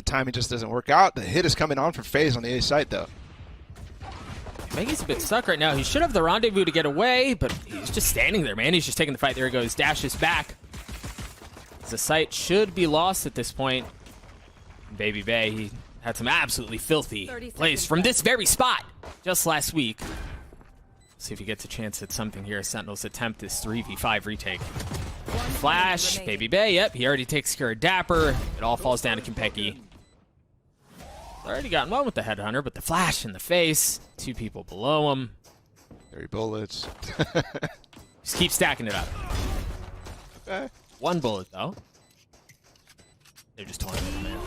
timing just doesn't work out. The hit is coming on from Faze on the A site, though. Maggie's a bit stuck right now. He should have the rendezvous to get away, but he's just standing there, man. He's just taking the fight. There he goes. Dashes back. The site should be lost at this point. Baby Bay, he had some absolutely filthy plays from this very spot just last week. See if he gets a chance at something here. Sentinels attempt this 3v5 retake. Flash, Baby Bay, yep, he already takes care of Dapper. It all falls down to Konpeki. Already gotten one with the Headhunter, but the flash in the face. Two people below him. 30 bullets. Just keep stacking it up. Okay. One bullet, though. They're just toying with him, man.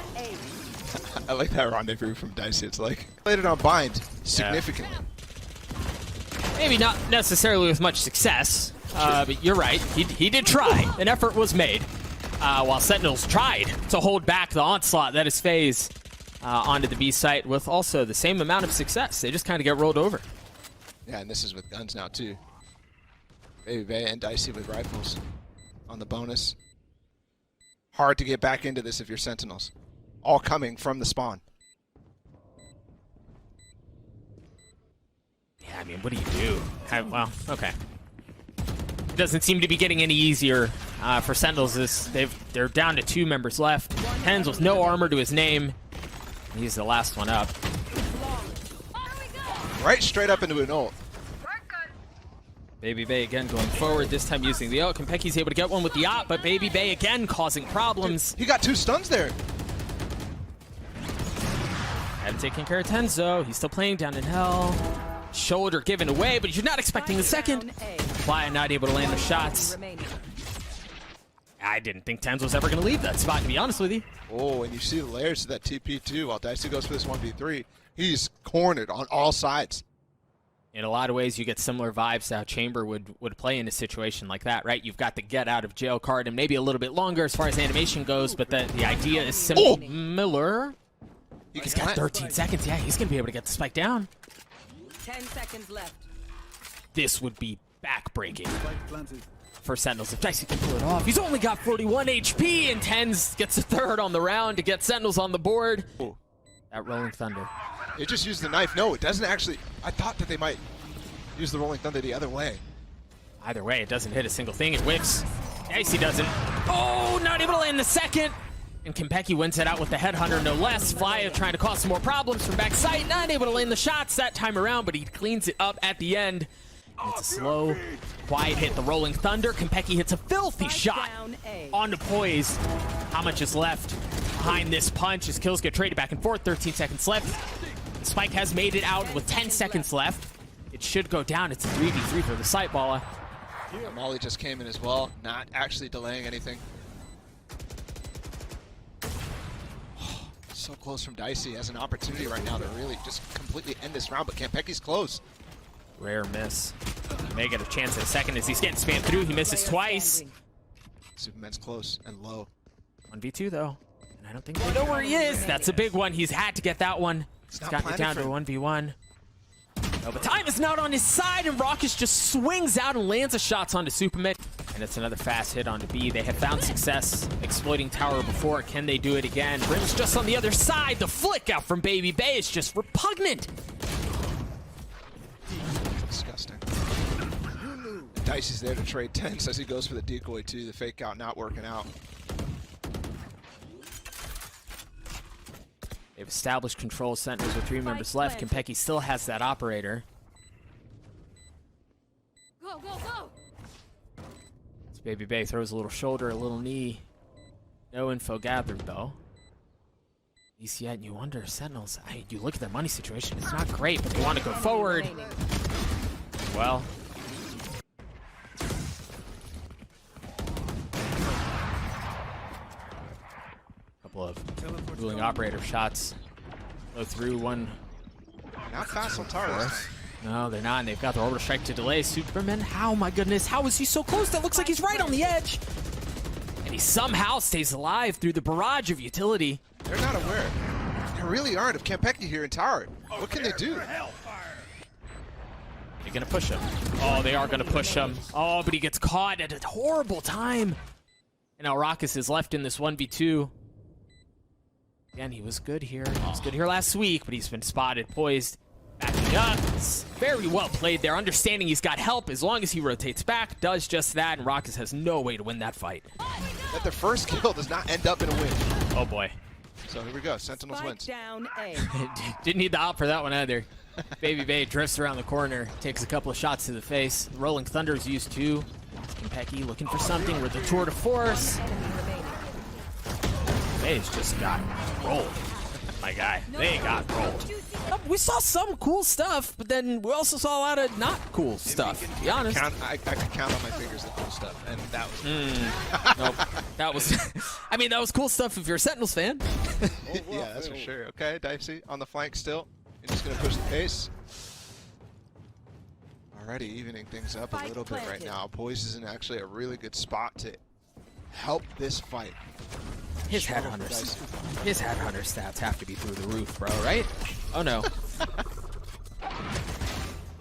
I like that rendezvous from Dicey. It's like, played it on bind significantly. Yeah. Maybe not necessarily with much success, but you're right. He did try. An effort was made. While Sentinels tried to hold back the onslaught that is Faze onto the B site with also the same amount of success. They just kind of get rolled over. Yeah, and this is with guns now, too. Baby Bay and Dicey with rifles on the bonus. Hard to get back into this if you're Sentinels. All coming from the spawn. Yeah, I mean, what do you do? Well, okay. It doesn't seem to be getting any easier for Sentinels. They're down to 2 members left. Tens with no armor to his name. He's the last one up. Right straight up into an ult. Baby Bay again going forward, this time using the ult. Konpeki's able to get one with the op, but Baby Bay again causing problems. Dude, he got 2 stuns there. Had taken care of Tenzo. He's still playing down in hell. Shoulder given away, but you're not expecting the second. Fly not able to land the shots. I didn't think Tenzo was ever going to leave that spot, to be honest with you. Oh, and you see the layers to that TP too. While Dicey goes for this 1v3, he's cornered on all sides. In a lot of ways, you get similar vibes to how Chamber would play in a situation like that, right? You've got the get out of jail card and maybe a little bit longer as far as animation goes, but the idea is similar. He's got 13 seconds. Yeah, he's going to be able to get the spike down. 10 seconds left. This would be backbreaking for Sentinels if Dicey can pull it off. He's only got 41 HP, and Tens gets a third on the round to get Sentinels on the board. Ooh. That Rolling Thunder. They just used the knife. No, it doesn't actually. I thought that they might use the Rolling Thunder the other way. Either way, it doesn't hit a single thing. It whiffs. Dicey doesn't. Oh, not able to land the second. And Konpeki wins it out with the Headhunter, no less. Flya trying to cause some more problems from backside. Not able to land the shots that time around, but he cleans it up at the end. And it's a slow, quiet hit. The Rolling Thunder. Konpeki hits a filthy shot onto Poise. How much is left behind this punch? His kills get traded back and forth. 13 seconds left. Spike has made it out with 10 seconds left. It should go down. It's a 3v3 for the sight baller. Molly just came in as well, not actually delaying anything. So close from Dicey. Has an opportunity right now to really just completely end this round, but Konpeki's close. Rare miss. He may get a chance at a second as he's getting spammed through. He misses twice. Superman's close and low. 1v2 though. And I don't think they know where he is. That's a big one. He's had to get that one. He's gotten it down to a 1v1. No, but time is not on his side, and Raucus just swings out and lands a shots onto Superman. And it's another fast hit onto B. They have found success exploiting tower before. Can they do it again? Brim's just on the other side. The flick out from Baby Bay is just repugnant. Disgusting. Dicey's there to trade Tense as he goes for the decoy too. The fake out not working out. They've established control. Sentinels with 3 members left. Konpeki still has that operator. Go, go, go. As Baby Bay throws a little shoulder, a little knee. No info gathered though. At yet, and you wonder, Sentinels, you look at their money situation, it's not great, but they want to go forward. Well. Couple of dueling operator shots. Go through one. Not fast on towers. No, they're not, and they've got the orbital strike to delay. Superman, how, my goodness, how is he so close? That looks like he's right on the edge. And he somehow stays alive through the barrage of utility. They're not aware. They really aren't of Konpeki here in tower. What can they do? They're gonna push him. Oh, they are gonna push him. Oh, but he gets caught at a horrible time. And now Raucus is left in this 1v2. Again, he was good here. He was good here last week, but he's been spotted, poised, backing up. It's very well played there, understanding he's got help as long as he rotates back, does just that, and Rockus has no way to win that fight. That the first kill does not end up in a win. Oh boy. So here we go. Sentinels Spike wins. down A. Didn't need the op for that one either. Baby Bay drifts around the corner, takes a couple of shots to the face. The Rolling Thunder is used too. Pecky looking for something with the tour de force. Faze just got rolled. My guy, they got rolled. We saw some cool stuff, but then we also saw a lot of not cool stuff, to be honest. I could count on my fingers the cool stuff, and that was Nope. That was, I mean, that was cool stuff if you're a Sentinels fan. yeah, that's for sure. Okay, Dicey on the flank still. You're just going to push the pace. Already evening things up a little bit right now. Poise is in actually a really good spot to help this fight. His headhunter stats have to be through the roof, bro, right? Oh no.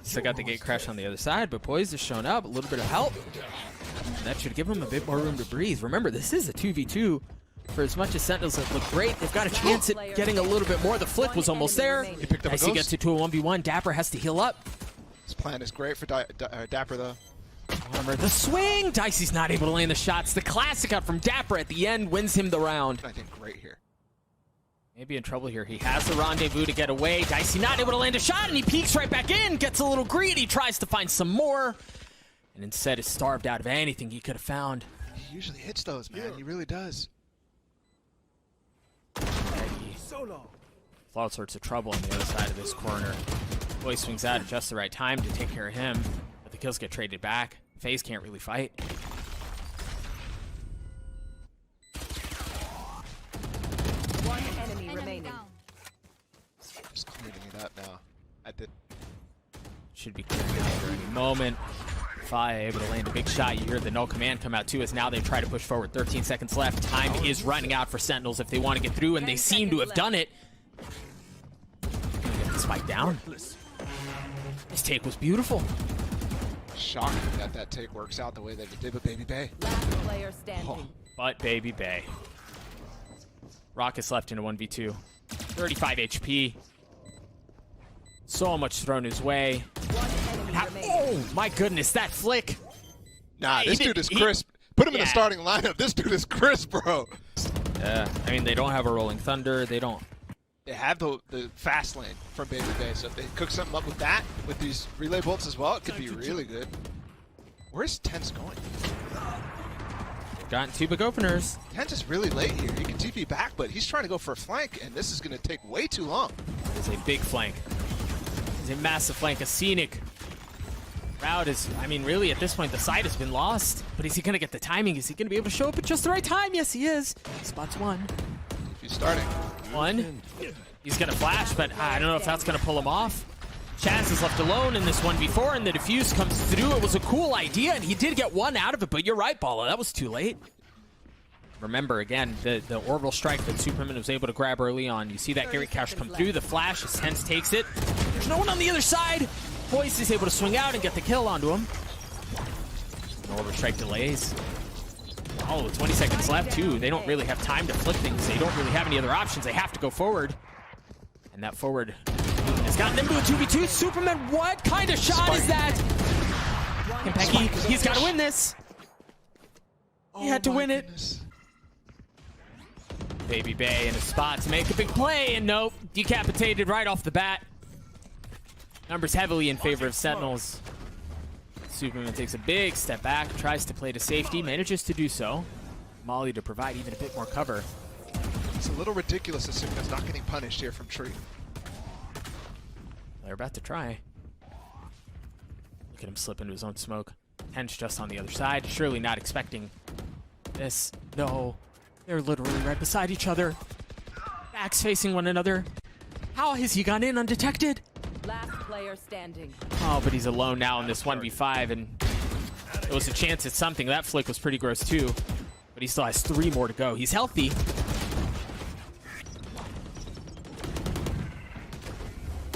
Still got the gate crash on the other side, but Poise has shown up. A little bit of help. And that should give him a bit more room to breathe. Remember, this is a 2v2. For as much as Sentinels have looked great, they've got a chance at getting a little bit more. The flick was almost there. He picked up a Dicey ghost. gets it to a 1v1. Dapper has to heal up. This plan is great for Dapper, though. Armor, the swing! Dicey's not able to land the shots. The classic out from Dapper at the end wins him the round. I think great here. Maybe in trouble here. He has the rendezvous to get away. Dicey not able to land a shot, and he peeks right back in, gets a little greedy, tries to find some more, and instead is starved out of anything he could have found. He usually hits those, man. He really does. All sorts of trouble on the other side of this corner. Boy swings out at just the right time to take care of him, but the kills get traded back. Faze can't really fight. One enemy remaining. Just cleaning it up now. I did. Should be clearing out here any moment. Faye able to land a big shot. You hear the no command come out too as now they try to push forward. 13 seconds left. Time is running out for Sentinels if they want to get through, and they seem to have done it. Gonna get the spike down. This take was beautiful. Shocking that take works out the way that it did with Baby Bay. Last player standing. But Baby Bay. Rockus left in a 1v2. 35 HP. So much thrown his way. One enemy remaining. Oh my goodness, that flick. Nah, He this did- dude is he- crisp. Put him in the Yeah. starting lineup. This dude is crisp, bro. I mean, they don't have a Rolling Thunder. They don't. They have the fast lane from Baby Bay, so if they cook something up with that, with these relay bolts as well, it could be really good. Where's Tense going? They've gotten two big openers. Tense is really late here. He can TP back, but he's trying to go for a flank, and this is going to take way too long. It's a big flank. It's a massive flank. A scenic route is, I mean, really, at this point, the side has been lost. But is he going to get the timing? Is he going to be able to show up at just the right time? Yes, he is. Spots one. He's starting. One. He's going to flash, but I don't know if that's going to pull him off. Chaz is left alone in this 1v4, and the defuse comes through. It was a cool idea, and he did get one out of it, but you're right, Bala. That was too late. Remember, again, the orbital strike that Superman was able to grab early on. You see that Gary Cash come through. The flash as Tense takes it. There's no one on the other side. Poise is able to swing out and get the kill onto him. The orbital strike delays. Oh, with 20 seconds left, too. They don't really have time to flip things. They don't really have any other options. They have to go forward. And that forward has gotten them to a 2v2. Superman, what kind of shot is that? Kempeki, he's got to win this. He had to win it. Goodness. Baby Bay in a spot to make a big play, and nope, decapitated right off the bat. Numbers heavily in favor of Sentinels. Superman takes a big step back, tries to play to safety, manages to do so. Molly to provide even a bit more cover. It's a little ridiculous that Superman's not getting punished here from Tree. They're about to try. Look at him slip into his own smoke. Tench just on the other side, surely not expecting this. No, they're literally right beside each other. Backs facing one another. How has he gone in undetected? Last player standing. Oh, but he's alone now in this 1v5, and it was a chance at something. That flick was pretty gross too, but he still has 3 more to go. He's healthy.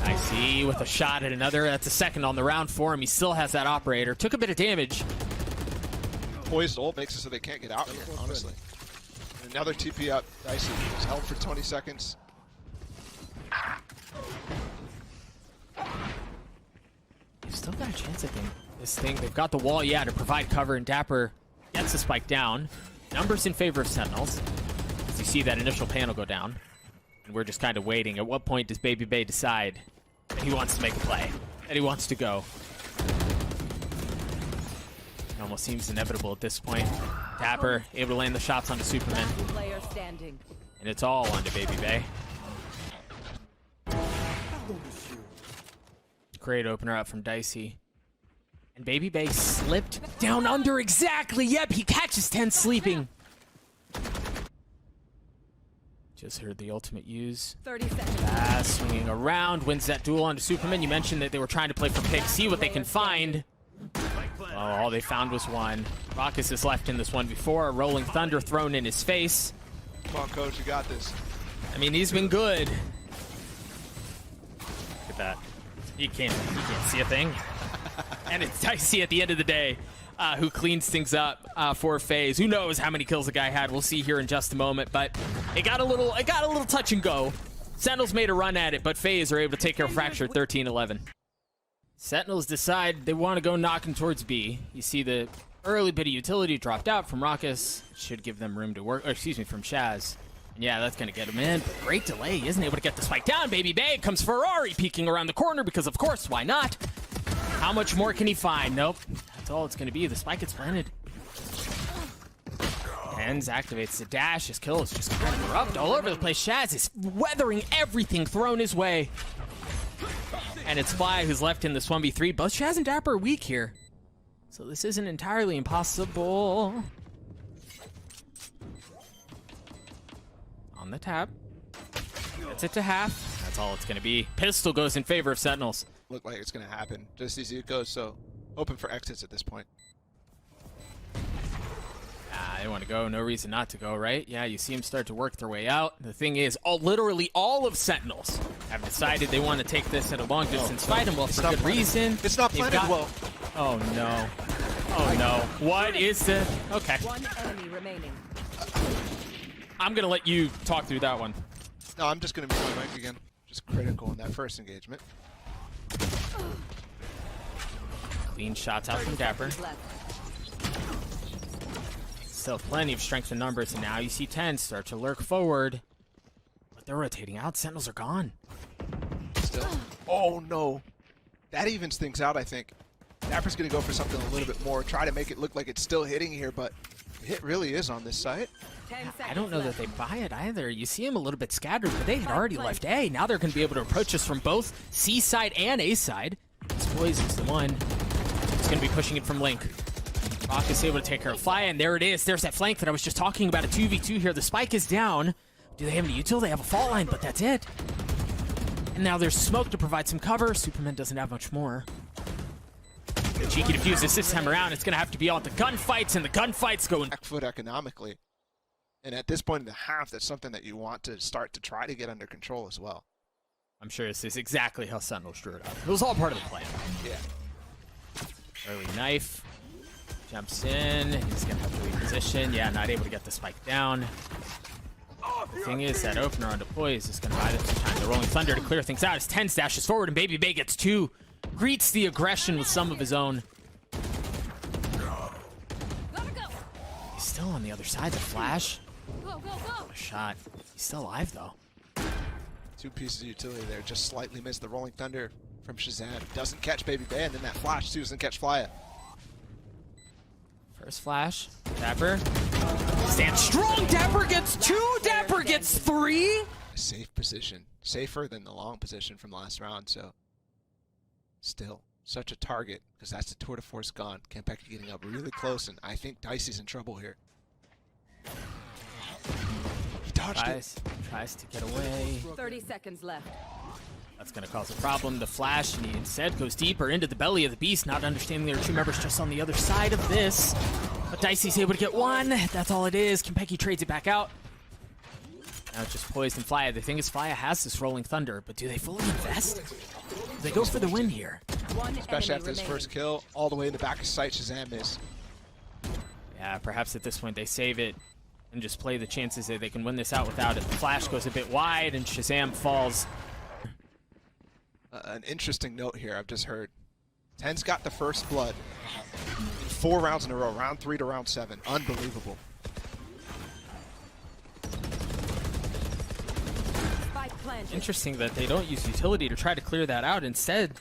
I see with a shot at another. That's a second on the round for him. He still has that operator. Took a bit of damage. Poised ult makes it so they can't get out here, honestly. Another TP up. Dicey was held for 20 seconds. still got a chance, I think. This thing, they've got the wall, yeah, to provide cover, and Dapper gets the spike down. Numbers in favor of Sentinels. As you see that initial panel go down. And we're just kind of waiting. At what point does Baby Bay decide that he wants to make a play? That he wants to go? It almost seems inevitable at this point. Dapper able to land the shots onto Superman. Player standing. And it's all onto Baby Bay. Great opener up from Dicey. And Baby Bay slipped down under exactly. Yep, he catches 10 sleeping. Just heard the ultimate use. 30 seconds. Fast swinging around, wins that duel onto Superman. You mentioned that they were trying to play for picks, see what they can find. Oh, all they found was one. Raucus is left in this one before. A rolling thunder thrown in his face. Come on, coach, you got this. I mean, he's been good. Look at that. He can't see a thing. And it's Dicey at the end of the day who cleans things up for Faze. Who knows how many kills the guy had? We'll see here in just a moment. But it got a little touch and go. Sentinels made a run at it, but Faze are able to take care of Fracture 13-11. Sentinels decide they want to go knocking towards B. You see the early bit of utility dropped out from Raucus. Should give them room to work. Or excuse me, from Shaz. And yeah, that's going to get him in. But great delay. He isn't able to get the spike down. Baby Bay comes Ferrari peeking around the corner because, of course, why not? How much more can he find? Nope. That's all it's going to be. The spike gets planted. Hens activates the dash. His kill is just kind of corrupt all over the place. Shaz is weathering everything thrown his way. And it's Fly who's left in this 1v3. Both Shaz and Dapper are weak here. So this isn't entirely impossible. On the tap. Gets it to half. That's all it's going to be. Pistol goes in favor of Sentinels. Look like it's going to happen just as it goes, so open for exits at this point. They want to go. No reason not to go, right? Yeah, you see them start to work their way out. The thing is, literally all of Sentinels have decided they want to take this at a long distance fight, and well, for good reason. It's not planted well. Oh, no. Oh, no. What is the... Okay. One enemy remaining. I'm going to let you talk through that one. No, I'm just going to mute my mic again. Just critical in that first engagement. Clean shots out from Dapper. Still plenty of strength in numbers, and now you see 10 start to lurk forward. But they're rotating out. Sentinels are gone. Still. Oh, no. That evens things out, I think. Dapper's going to go for something a little bit more. Try to make it look like it's still hitting here, but the hit really is on this site. I don't know that they buy it either. You see them a little bit scattered, but they had already left A. Now they're going to be able to approach us from both C side and A side. Poise is the one. He's going to be pushing it from Link. Rock is able to take care of Fly, and there it is. There's that flank that I was just talking about, a 2v2 here. The spike is down. Do they have any util? They have a fault line, but that's it. And now there's smoke to provide some cover. Superman doesn't have much more. The cheeky defuses this time around. It's going to have to be all the gunfights, and the gunfights go in. Back foot economically. And at this point in the half, that's something that you want to start to try to get under control as well. I'm sure this is exactly how Sentinels drew it up. It was all part of the plan. Yeah. Early knife. Jumps in. He's going to have to reposition. Yeah, not able to get the spike down. The thing is, that opener on Poise is going to buy them some time. The Rolling Thunder to clear things out as 10 stashes forward, and Baby Bay gets 2. Greets the aggression with some of his own. He's still on the other side. The flash. What a shot. He's still alive, though. 2 pieces of utility there. Just slightly missed the Rolling Thunder from Shazam. Doesn't catch Baby Bay, and then that flash, too, doesn't catch Flya. First flash. Dapper. Stands strong. Dapper gets 2. Dapper gets 3. A safe position. Safer than the long position from last round, so... Still, such a target, because that's the tour de force gone. Kempeki getting up really close, and I think Dicey's in trouble here. He dodged it. Tries to get away. 30 seconds left. That's going to cause a problem. The flash, and he instead goes deeper into the belly of the beast, not understanding there are 2 members just on the other side of this. But Dicey's able to get 1. That's all it is. Kempeki trades it back out. Now it's just Poised and Flya. The thing is, Flya has this Rolling Thunder, but do they fully invest? Do they go for the win here? Especially after his first kill, all the way in the back of sight, Shazam is. Yeah, perhaps at this point they save it and just play the chances that they can win this out without it. The flash goes a bit wide, and Shazam falls. An interesting note here I've just heard. Ten's got the first blood. 4 rounds in a row, round 3 to round 7. Unbelievable. Spike planted. Interesting that they don't use utility to try to clear that out. Instead,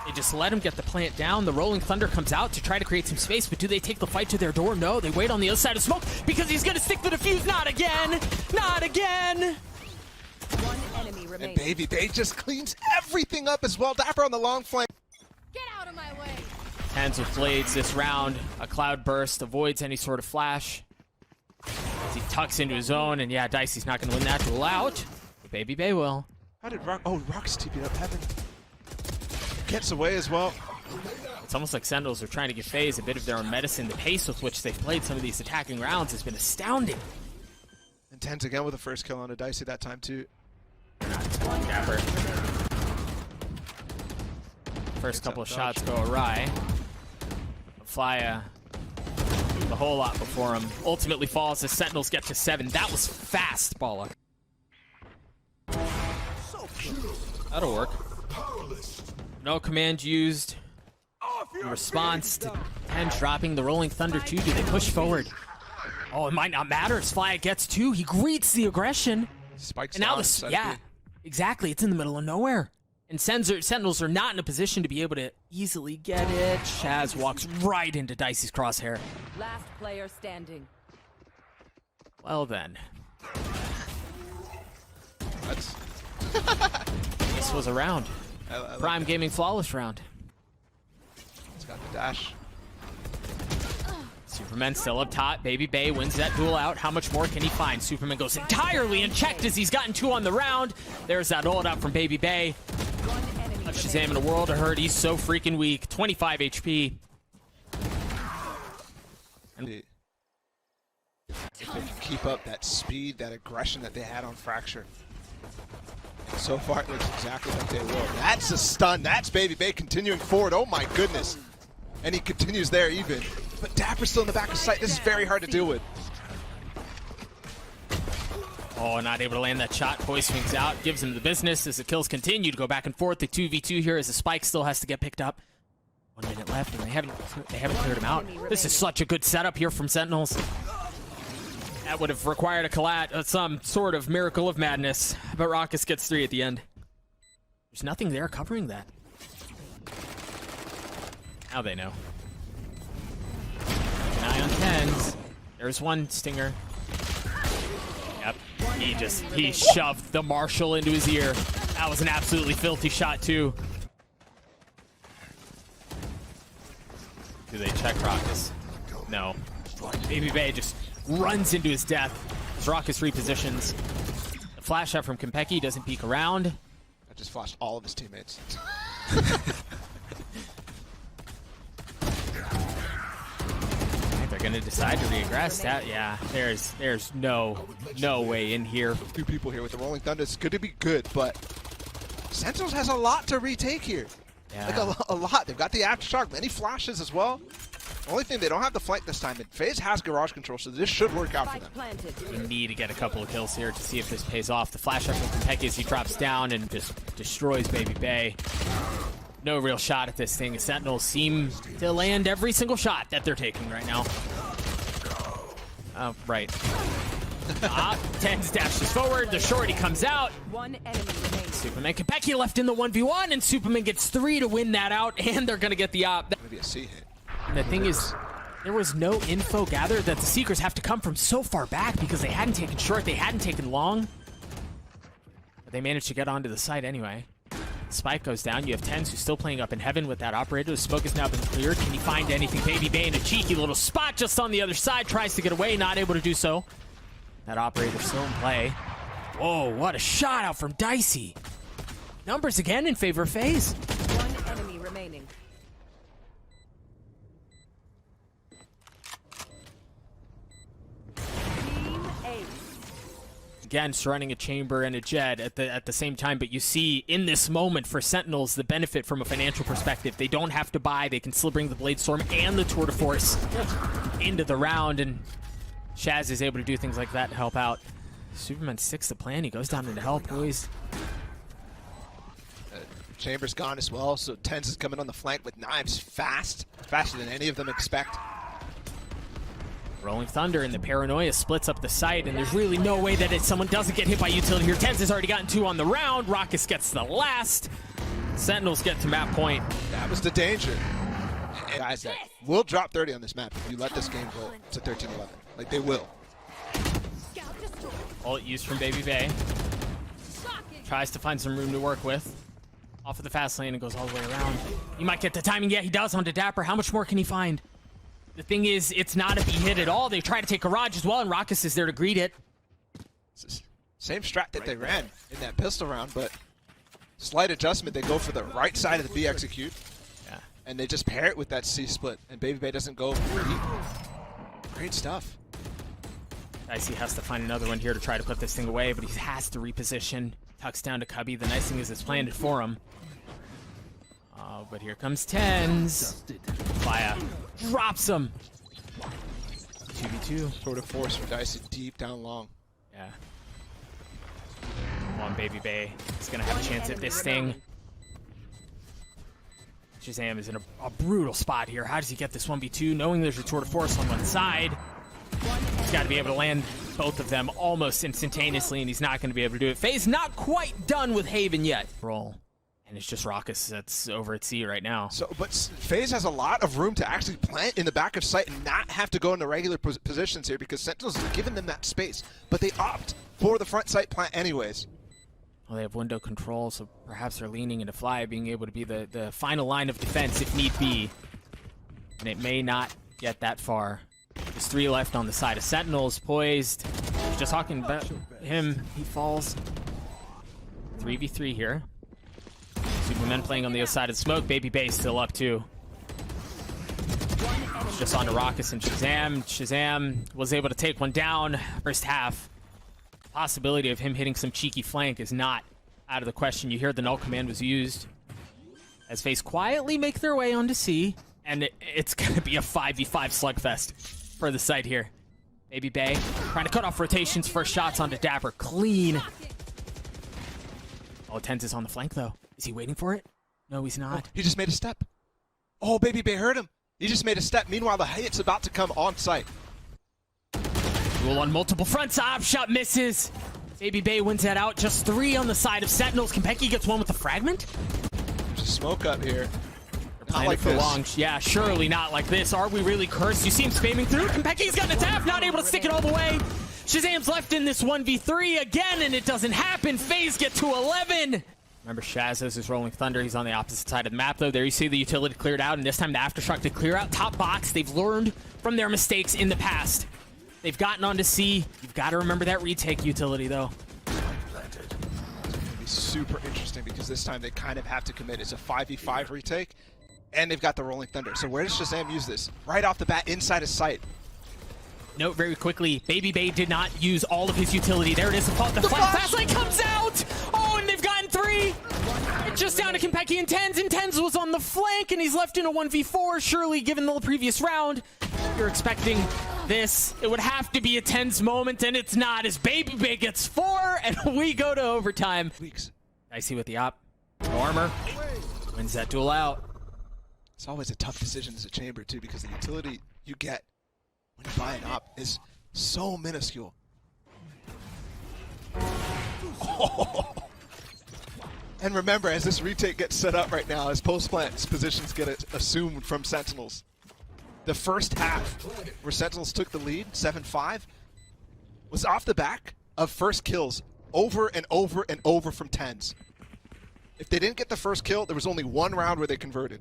they just let him get the plant down. The Rolling Thunder comes out to try to create some space, but do they take the fight to their door? No, they wait on the other side of smoke because he's going to stick the defuse. Not again! Not again! One enemy And remaining. Baby Bay just cleans everything up as well. Dapper on the long flank. Get out of my way. Hands with blades this round. A cloud burst avoids any sort of flash. As he tucks into his own, and yeah, Dicey's not going to win that duel out. But Baby Bay will. How did Rock? Oh, Rock's TP'd up heaven. Gets away as well. It's almost like Sentinels are trying to give Faze a bit of their own medicine. The pace with which they've played some of these attacking rounds has been astounding. And Ten's again with the first kill on a Dicey that time too. Dapper. First couple of shots go awry. Fly the whole lot before him. Ultimately falls as Sentinels get to 7. That was fast, Bala. That'll work. No command used. In response to 10 dropping the Rolling Thunder 2, do they push forward? Oh, it might not matter as Fly gets 2. He greets the aggression. Spikes And now down this, inside yeah, B. exactly. It's in the middle of nowhere. And Sentinels are not in a position to be able to easily get it. Shaz walks right into Dicey's crosshair. Last player standing. Well then, That's this was a round. I like Prime that. Gaming flawless round. It's got the dash. Superman still up top. Baby Bay wins that duel out. How much more can he find? Superman goes entirely unchecked as he's gotten 2 on the round. There's that ult out from Baby Bay. One enemy Of remaining. Shazam in a world of hurt. He's so freaking weak. 25 HP. If they can keep up that speed, that aggression that they had on Fracture. So far, it looks exactly like they will. That's a stun. That's Baby Bay continuing forward. Oh my goodness. And he continues there even. But Dapper's still in the back of sight. This is very hard to deal with. Oh, not able to land that shot. Boy swings out, gives him the business as the kills continue to go back and forth. The 2v2 here as the spike still has to get picked up. 1 minute left, and they haven't cleared him out. This is such a good setup here from Sentinels. That would have required a collat, some sort of miracle of madness. But Raucus gets 3 at the end. There's nothing there covering that. Now they know. Keep an eye on 10s. There's one stinger. Yep. He shoved the Marshall into his ear. That was an absolutely filthy shot too. Do they check Raucus? No. Baby Bay just runs into his death as Raucus repositions. The flash shot from Konpeki doesn't peek around. I just flashed all of his teammates. They're gonna decide to reaggress that. Yeah, there's no way in here. 2 people here with the Rolling Thunder. It's good to be good, but Sentinels has a lot to retake here. Yeah. Like a lot. They've got the aftershock, many flashes as well. Only thing, they don't have the flight this time. And Faze has garage control, so this should work out for them. Spike planted. We need to get a couple of kills here to see if this pays off. The flash up from Konpeki as he drops down and just destroys Baby Bay. No real shot at this thing. The Sentinels seem to land every single shot that they're taking right now. Oh, right. 10 dashes forward. The shorty comes out. One enemy remaining. Superman Konpeki left in the 1v1, and Superman gets 3 to win that out, and they're going to get the op. Maybe a C hit. And the thing is, there was no info gathered that the Seekers have to come from so far back because they hadn't taken short, they hadn't taken long. But they managed to get onto the site anyway. Spike goes down. You have 10s who's still playing up in heaven with that operator. The smoke has now been cleared. Can he find anything? Baby Bay in a cheeky little spot just on the other side. Tries to get away, not able to do so. That operator still in play. Whoa, what a shot out from Dicey. Numbers again in favor of Faze. One enemy remaining. Team A. Again, surrounding a chamber and a jet at the same time, but you see in this moment for Sentinels the benefit from a financial perspective. They don't have to buy. They can still bring the Blade Storm and the Tour de Force into the round, and Shaz is able to do things like that to help out. Superman sticks the plan. He goes down into help, boys. Chamber's gone as well, so Tens is coming on the flank with knives faster than any of them expect. Rolling Thunder and the Paranoia splits up the site, and there's really no way that someone doesn't get hit by utility here. Tens has already gotten 2 on the round. Raucous gets the last. Sentinels get to map point. That was the danger. And guys, that will drop 30 on this map if you let this game go to 13-11. Like, they will. Bullet used from Baby Bay. Tries to find some room to work with. Off of the fast lane and goes all the way around. He might get the timing. Yeah, he does onto Dapper. How much more can he find? The thing is, it's not a be hit at all. They try to take Garage as well, and Raucous is there to greet it. It's the same strat that they ran in that pistol round, but slight adjustment. They go for the right side of the B execute, and they just pair it with that C split, and Baby Bay doesn't go for E. Great stuff. Dicey has to find another one here to try to put this thing away, but he has to reposition. Tucks down to Cubby. The nice thing is it's planted for him. Oh, but here comes Tens. Fire drops him. 2v2. Sort of force for Dicey deep down long. Yeah. Come on, Baby Bay. He's going to have a chance at this thing. Shazam is in a brutal spot here. How does he get this 1v2? Knowing there's a tour de force on one side. He's got to be able to land both of them almost instantaneously, and he's not going to be able to do it. Faze not quite done with Haven yet. Roll. And it's just Raucous that's over at C right now. So, but Faze has a lot of room to actually plant in the back of sight and not have to go into regular positions here because Sentinels is giving them that space. But they opt for the front sight plant anyways. Well, they have window control, so perhaps they're leaning into Fly, being able to be the final line of defense if need be. And it may not get that far. There's 3 left on the side of Sentinels, poised. Just talking about him, he falls. 3v3 here. Superman playing on the other side of the smoke. Baby Bay still up too. It's just on to Raucous and Shazam. Shazam was able to take one down first half. Possibility of him hitting some cheeky flank is not out of the question. You hear the null command was used. As Faze quietly make their way onto C, and it's going to be a 5v5 slugfest for the site here. Baby Bay trying to cut off rotations. First shots onto Dapper. Clean. Oh, Tens is on the flank, though. Is he waiting for it? No, he's not. Oh, he just made a step. Oh, Baby Bay heard him. He just made a step. Meanwhile, the hit's about to come on site. Duel on multiple fronts. Op shot misses. Baby Bay wins that out. Just 3 on the side of Sentinels. Kempeki gets one with the fragment. There's a smoke up here. Not like for long. Yeah, surely not like this. Are we really cursed? You see him spamming through. Kempeki's got an attack, not able to stick it all the way. Shazam's left in this 1v3 again, and it doesn't happen. Faze get to 11. Remember, Shaz has his Rolling Thunder. He's on the opposite side of the map, though. There you see the utility cleared out, and this time the Aftershock to clear out top box. They've learned from their mistakes in the past. They've gotten onto C. You've got to remember that retake utility, though. It's going to be super interesting because this time they kind of have to commit. It's a 5v5 retake, and they've got the Rolling Thunder. So where does Shazam use this? Right off the bat, inside his sight. Note very quickly, Baby Bay did not use all of his utility. There it is. The fast lane comes out. Oh, and they've gotten 3. Just down to Kempeki and Tens was on the flank, and he's left in a 1v4. Surely, given the previous round, you're expecting this. It would have to be a Tens moment, and it's not, as Baby Bay gets 4, and we go to overtime. Dicey with the op. No armor. Wins that duel out. It's always a tough decision as a chamber, too, because the utility you get when you buy an op is so minuscule. Oh. And remember, as this retake gets set up right now, as post-plant positions get assumed from Sentinels, the first half, where Sentinels took the lead, 7-5, was off the back of first kills over and over and over from Tens. If they didn't get the first kill, there was only one round where they converted.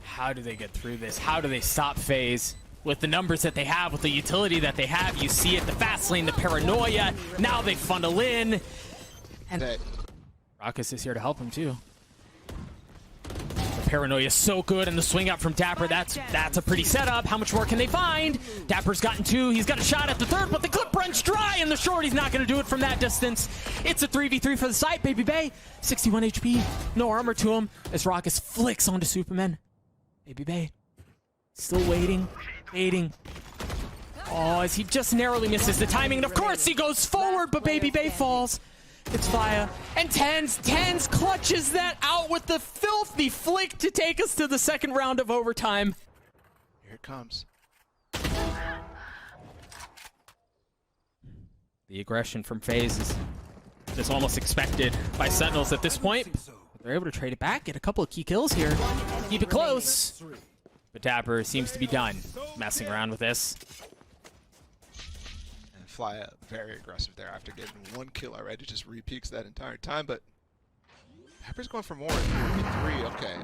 How do they get through this? How do they stop Faze? With the numbers that they have, with the utility that they have, you see it, the fast lane, the paranoia. Now they funnel in. And Raucous is here to help him, too. The paranoia is so good, and the swing out from Dapper, that's a pretty setup. How much more can they find? Dapper's gotten 2. He's got a shot at the 3rd, but the clip runs dry, and the shorty's not going to do it from that distance. It's a 3v3 for the site. Baby Bay, 61 HP. No armor to him as Raucous flicks onto Superman. Baby Bay, still waiting. Oh, as he just narrowly misses the timing, and of course he goes forward, but Baby Bay falls. It's Fire. And Tens clutches that out with the filthy flick to take us to the second round of overtime. Here it comes. The aggression from Faze is just almost expected by Sentinels at this point. But they're able to trade it back, get a couple of key kills here. Keep it close. But Dapper seems to be done messing around with this. And Fly very aggressive there after getting one kill already. Just re-peaks that entire time, but Dapper's going for more. 3, okay.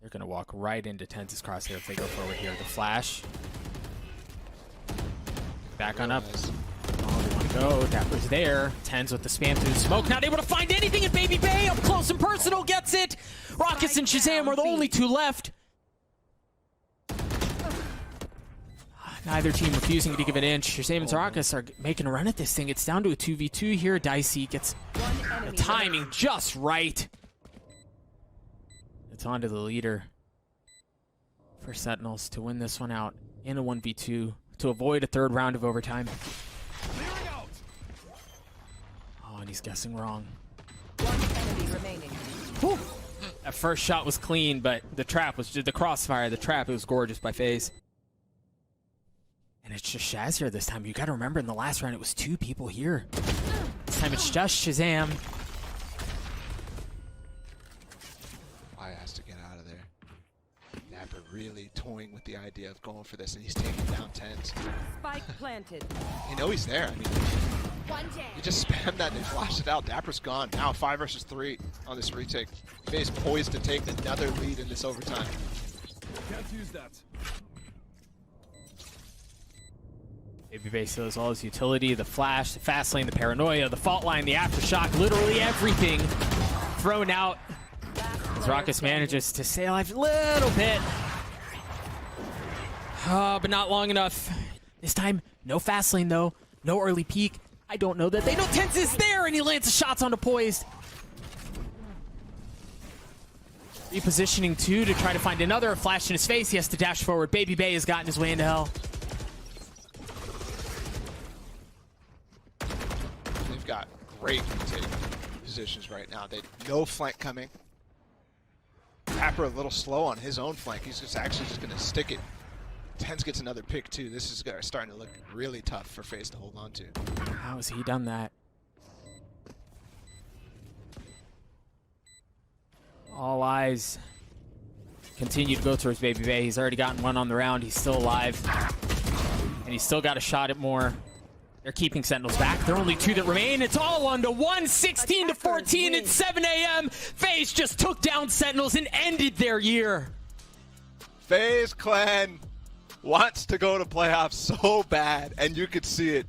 They're going to walk right into Tens' crosshair if they go forward here. The flash. Back on up. Oh, they want to go. Dapper's there. Tens with the spam through the smoke. Not able to find anything, and Baby Bay up close and personal gets it. Rockets and Shazam are the only two left. Neither team refusing to give an inch. Shazam and Zarakas are making a run at this thing. It's down to a 2v2 here. Dicey gets the timing just right. It's on to the leader for Sentinels to win this one out in a 1v2 to avoid a third round of overtime. Oh, and he's guessing wrong. One enemy remaining. Whew. That first shot was clean, but the trap was just the crossfire. The trap, it was gorgeous by Faze. And it's just Shaz here this time. You got to remember, in the last round, it was 2 people here. This time it's just Shazam. Fly has to get out of there. Dapper really toying with the idea of going for this, and he's taking down Tens. Spike planted. You know he's there. I mean, you just spam that and they flash it out. Dapper's gone. Now 5 versus 3 on this retake. Faze poised to take another lead in this overtime. Can't use that. Baby Bay still has all his utility, the flash, the fast lane, the paranoia, the fault line, the aftershock, literally everything thrown out. As Raucus manages to stay alive a little bit. But not long enough. This time, no fast lane though, no early peek. I don't know that they know Tens is there, and he lands the shots onto Poised. Repositioning 2 to try to find another. A flash in his face, he has to dash forward. Baby Bay has gotten his way into hell. They've got great retake positions right now. They no flank coming. Dapper a little slow on his own flank. He's just actually just gonna stick it. Tens gets another pick too. This is starting to look really tough for Faze to hold on to. How has he done that? All eyes continue to go towards Baby Bay. He's already gotten one on the round. He's still alive. And he's still got a shot at more. They're keeping Sentinels back. There are only 2 that remain. It's all on to 1, 16 to 14 at 7 a.m. Faze just took down Sentinels and ended their year. Faze Clan wants to go to playoffs so bad, and you could see it.